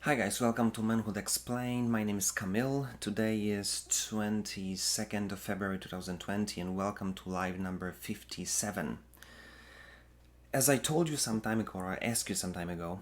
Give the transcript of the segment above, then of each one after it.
Hi guys, welcome to Manhood Explained. My name is Camille. Today is 22nd of February 2020 and welcome to live number 57. As I told you some time ago, or I asked you some time ago,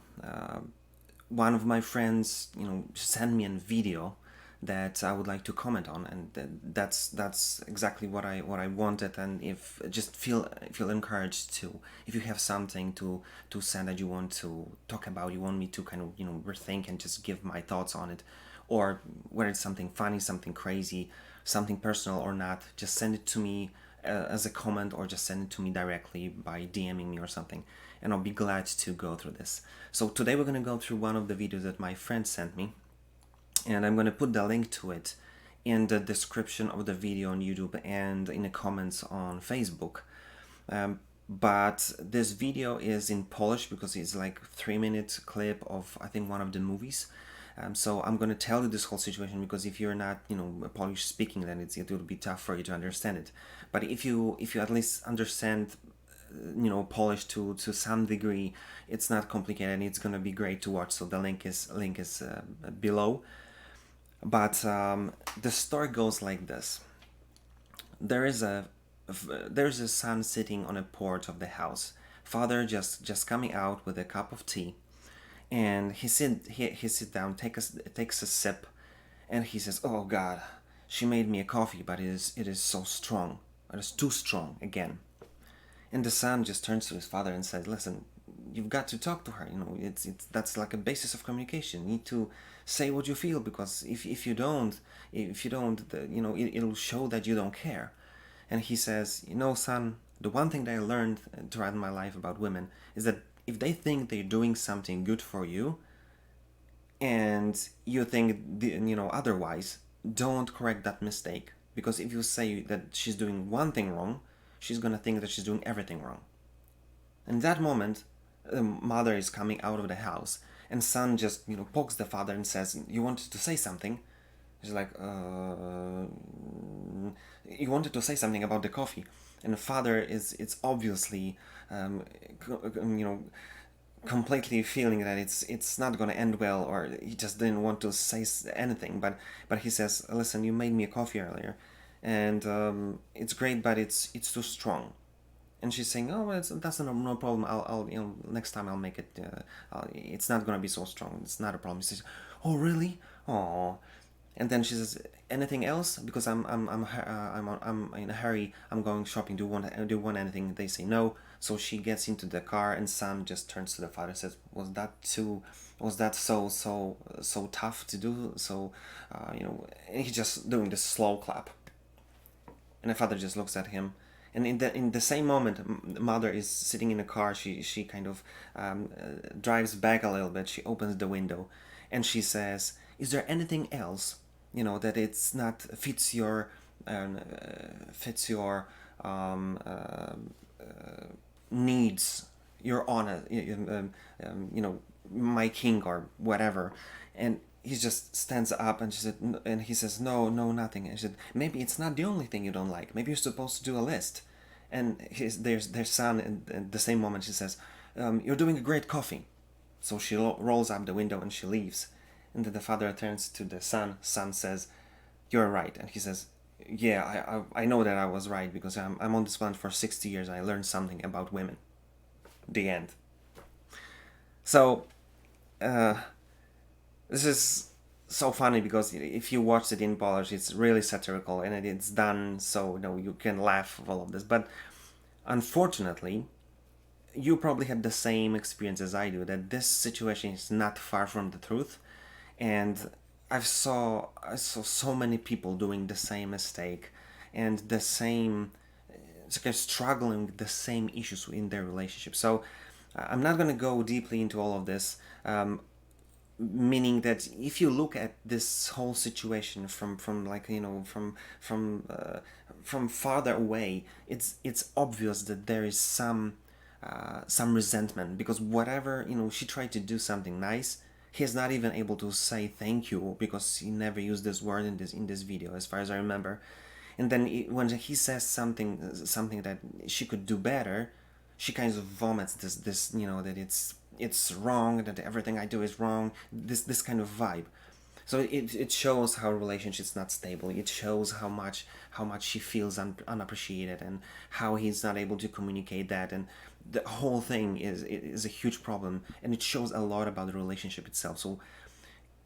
one of my friends, sent me a video that I would like to comment on, and that's exactly what I wanted. And if just feel encouraged to, if you have something to send that you want to talk about, you want me to kind of rethink and just give my thoughts on it, or whether it's something funny, something crazy, something personal or not, just send it to me as a comment, or just send it to me directly by DMing me or something, and I'll be glad to go through this. So today we're going to go through one of the videos that my friend sent me, and I'm going to put the link to it in the description of the video on YouTube and in the comments on Facebook. But this video is in Polish because it's like a 3-minute clip of, I think, one of the movies. So I'm going to tell you this whole situation, because if you're not, Polish speaking, then it will be tough for you to understand it. But if you at least understand, Polish to some degree, it's not complicated and it's going to be great to watch. So the link is below. But the story goes like this: there is a there's a son sitting on a porch of the house. Father just coming out with a cup of tea, and he sit down, takes a sip, and he says, "Oh God, she made me a coffee, but it is so strong. It is too strong again." And the son just turns to his father and says, "Listen, you've got to talk to her. It's that's like a basis of communication. You need to say what you feel, because if you don't, it'll show that you don't care." And he says, "Son, the one thing that I learned throughout my life about women is that if they think they're doing something good for you, and you think otherwise, don't correct that mistake, because if you say that she's doing one thing wrong, she's gonna think that she's doing everything wrong." In that moment, the mother is coming out of the house, and son just pokes the father and says, "You wanted to say something?" He's like, "You wanted to say something about the coffee." And the father it's obviously, you know, completely feeling that it's not going to end well, or he just didn't want to say anything. But he says, "Listen, you made me a coffee earlier, and it's great, but it's too strong." And she's saying, "Oh, well, that's no problem. I'll next time I'll make it. It's not gonna be so strong. It's not a problem." He says, "Oh, really? Oh." And then she says, "Anything else? Because I'm in a hurry. I'm going shopping. Do you want anything?" They say no. So she gets into the car, and son just turns to the father and says, Was that so tough to do? So, and he's just doing this slow clap, and the father just looks at him. And in the same moment, the mother is sitting in a car. She kind of drives back a little bit. She opens the window, and she says, "Is there anything else, that it's not fits your needs, your honor, my king or whatever?" And he just stands up, and he says, "No, no, nothing." And she said, "Maybe it's not the only thing you don't like. Maybe you're supposed to do a list." And there's their son, and at the same moment she says, "You're doing a great coffee." So she rolls up the window and she leaves. And then the father turns to the son. Son says, "You're right." And he says, "Yeah, I know that I was right, because I'm on this planet for 60 years. I learned something about women." The end. So this is so funny, because if you watch it in Polish, it's really satirical, and it's done so you can laugh of all of this. But unfortunately, you probably had the same experience as I do, that this situation is not far from the truth. And I saw so many people doing the same mistake, and the same, it's like struggling with the same issues in their relationship. So I'm not going to go deeply into all of this, meaning that if you look at this whole situation from like from farther away, it's obvious that there is some resentment, because whatever, she tried to do something nice, he's not even able to say thank you, because he never used this word in this video, as far as I remember. And then when he says something that she could do better, she kind of vomits this that it's wrong, that everything I do is wrong. This kind of vibe. So it shows how a relationship's not stable. It shows how much she feels unappreciated, and how he's not able to communicate that, and the whole thing is a huge problem, and it shows a lot about the relationship itself. So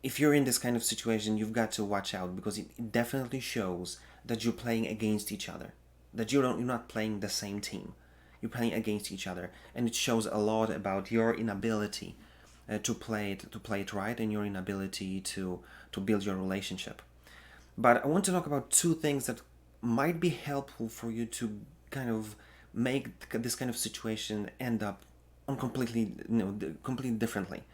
if you're in this kind of situation, you've got to watch out, because it definitely shows that you're playing against each other, that you're not playing the same team. You're playing against each other, and it shows a lot about your inability to play it right, and your inability to build your relationship. But I want to talk about two things that might be helpful for you to kind of make this kind of situation end up on completely differently,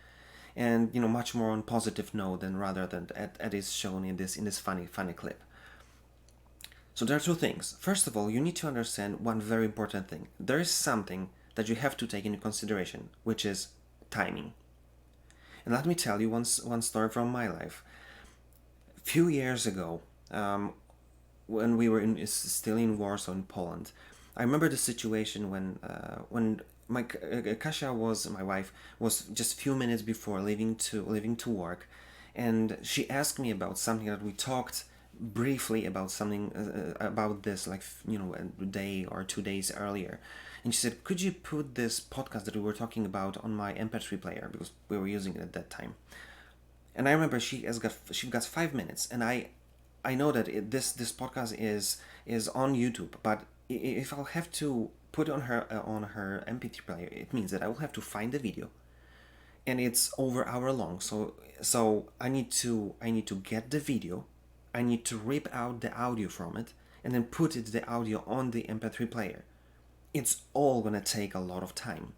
and much more on positive note than rather than as is shown in this funny clip. So there are two things. First of all, you need to understand one very important thing. There is something that you have to take into consideration, which is timing. And let me tell you one story from my life. A few years ago, when we were still in Warsaw, in Poland, I remember the situation when Kasia was my wife, was just a few minutes before leaving to work, and she asked me about something that we talked briefly about, something about this, like a day or 2 days earlier. And she said, could you put this podcast that we were talking about on my MP3 player, because we were using it at that time. And I remember she got 5 minutes, and I know that this podcast is on YouTube, but if I'll have to put it on her MP3 player, it means that I will have to find the video, and it's over an hour long. So I need to get the video, I need to rip out the audio from it, and then put the audio on the MP3 player. It's all gonna take a lot of time,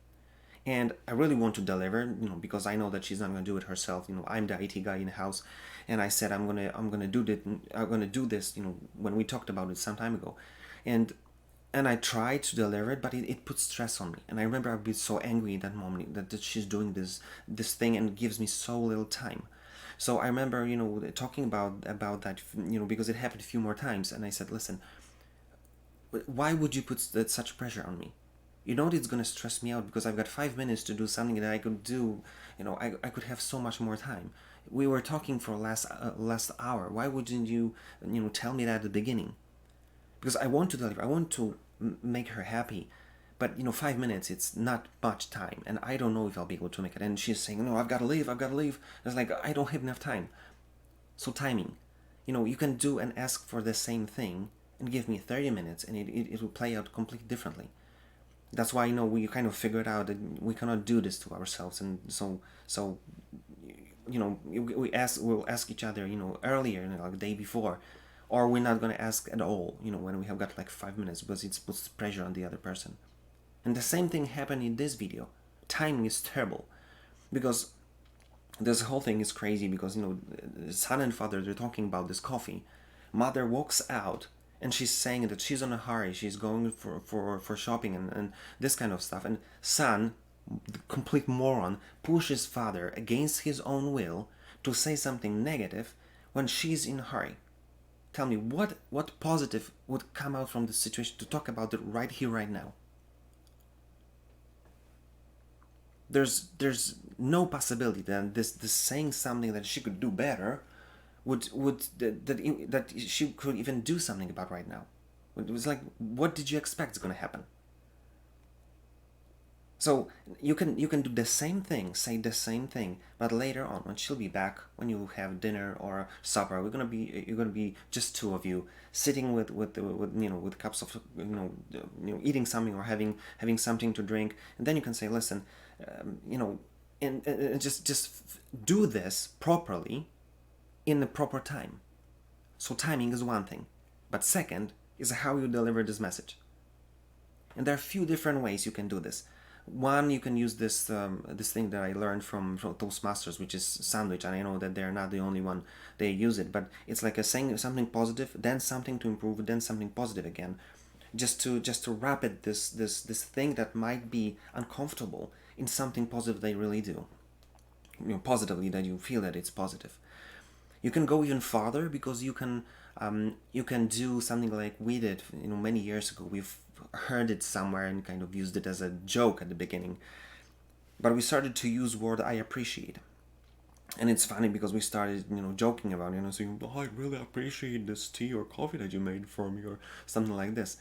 and I really want to deliver, because I know that she's not gonna do it herself. I'm the IT guy in the house, and I said I'm gonna do this. When we talked about it some time ago, and I tried to deliver it, but it puts stress on me. And I remember I'd be so angry at that moment that she's doing this thing and gives me so little time. So I remember, talking about that, because it happened a few more times, and I said, listen, why would you put such pressure on me? You know it's gonna stress me out, because I've got 5 minutes to do something that I could do. I could have so much more time. We were talking for last hour. Why wouldn't you, tell me that at the beginning? Because I want to deliver. I want to make her happy. But 5 minutes, it's not much time, and I don't know if I'll be able to make it. And she's saying, no, I've got to leave. It's like, I don't have enough time. So timing. You can do and ask for the same thing and give me 30 minutes, and it will play out completely differently. That's why we kind of figured out that we cannot do this to ourselves, and so we'll ask each other earlier, like the day before, or we're not going to ask at all when we have got like 5 minutes, because it puts pressure on the other person. And the same thing happened in this video. Timing is terrible, because this whole thing is crazy, because son and father, they're talking about this coffee. Mother walks out, and she's saying that she's on a hurry, she's going for shopping and this kind of stuff. And son, the complete moron, pushes father against his own will to say something negative when she's in a hurry. Tell me, what positive would come out from this situation to talk about it right here, right now? There's no possibility that this saying something that she could do better would that she could even do something about right now. It was like, what did you expect is going to happen? So you can do the same thing, say the same thing, but later on, when she'll be back, when you have dinner or supper, you're gonna be just two of you sitting with cups of eating something, or having something to drink, and then you can say, listen, and just do this properly in the proper time. So timing is one thing, but second is how you deliver this message. And there are a few different ways you can do this. One, you can use this thing that I learned from Toastmasters, which is sandwich, and I know that they're not the only one they use it, but it's like saying something positive, then something to improve, then something positive again, just to wrap it this thing that might be uncomfortable in something positive they really do. Positively, that you feel that it's positive. You can go even farther, because you can do something like we did many years ago. We've heard it somewhere and kind of used it as a joke at the beginning. But we started to use word I appreciate. And it's funny because we started, joking about, saying, oh, I really appreciate this tea or coffee that you made for me or something like this.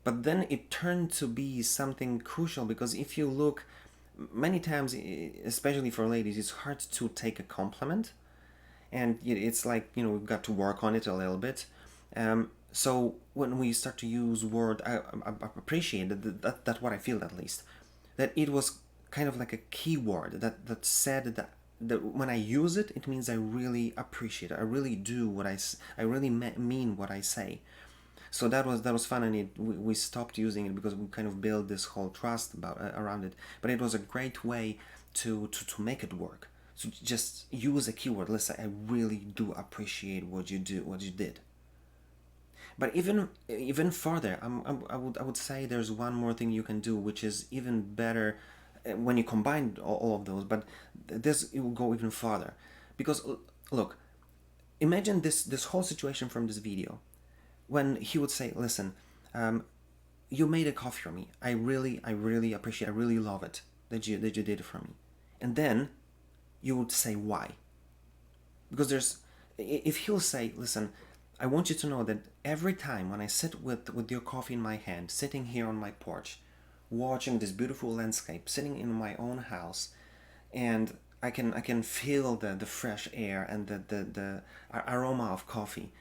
But then it turned to be something crucial, because if you look, many times, especially for ladies, it's hard to take a compliment. And it's like, we've got to work on it a little bit. So when we start to use word I appreciate, that's what I feel, at least, that it was kind of like a keyword that said that when I use it, it means I really appreciate it. I really do I really mean what I say. So that was fun, and we stopped using it because we kind of built this whole trust around it. But it was a great way to make it work. So just use a keyword. Let's say, I really do appreciate what you did. But even further, I would say there's one more thing you can do, which is even better when you combine all of those. But it will go even farther, because look, imagine this whole situation from this video, when he would say, listen, you made a coffee for me. I really appreciate, I really love it that you did it for me. And then you would say why. Because if he'll say, listen, I want you to know that every time when I sit with your coffee in my hand, sitting here on my porch, watching this beautiful landscape, sitting in my own house, and I can feel the fresh air and the aroma of coffee,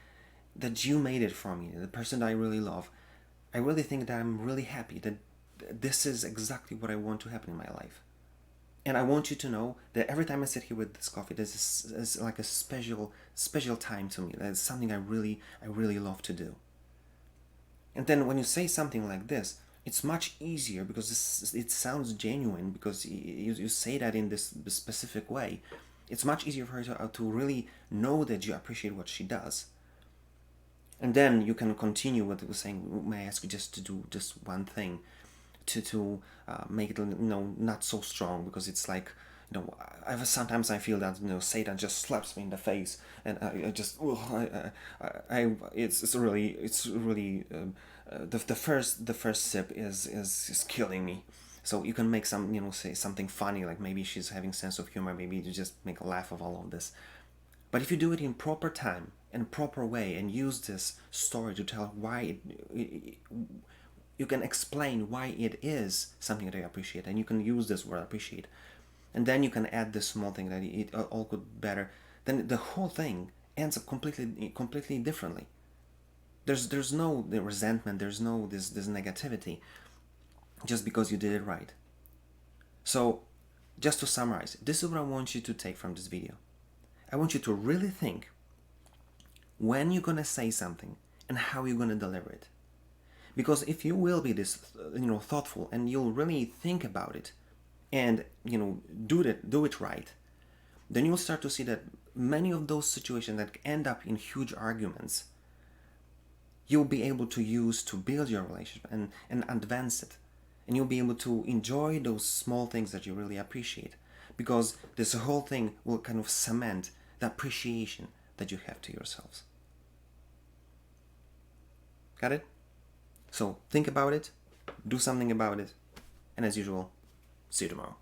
that you made it for me, the person that I really love. I really think that I'm really happy that this is exactly what I want to happen in my life. And I want you to know that every time I sit here with this coffee, this is like a special time to me. That's something I really love to do. And then when you say something like this, it's much easier, because it sounds genuine, because you say that in this specific way. It's much easier for her to really know that you appreciate what she does. And then you can continue what it was saying. May I ask you just to do just one thing to make it, not so strong, because it's like, sometimes I feel that, Satan just slaps me in the face, and I just, it's really the first sip is killing me. So you can make say something funny, like maybe she's having sense of humor, maybe you just make a laugh of all of this. But if you do it in proper time and proper way, and use this story to tell why you can explain why it is something that I appreciate, and you can use this word appreciate, and then you can add this small thing that it all could better, then the whole thing ends up completely differently. There's no resentment, there's no this negativity, just because you did it right. So just to summarize, this is what I want you to take from this video. I want you to really think when you're gonna say something and how you're gonna deliver it. Because if you will be this, thoughtful, and you'll really think about it, and do it right, then you'll start to see that many of those situations that end up in huge arguments, you'll be able to use to build your relationship and advance it, and you'll be able to enjoy those small things that you really appreciate, because this whole thing will kind of cement the appreciation that you have to yourselves. Got it? So think about it, do something about it, and as usual, see you tomorrow.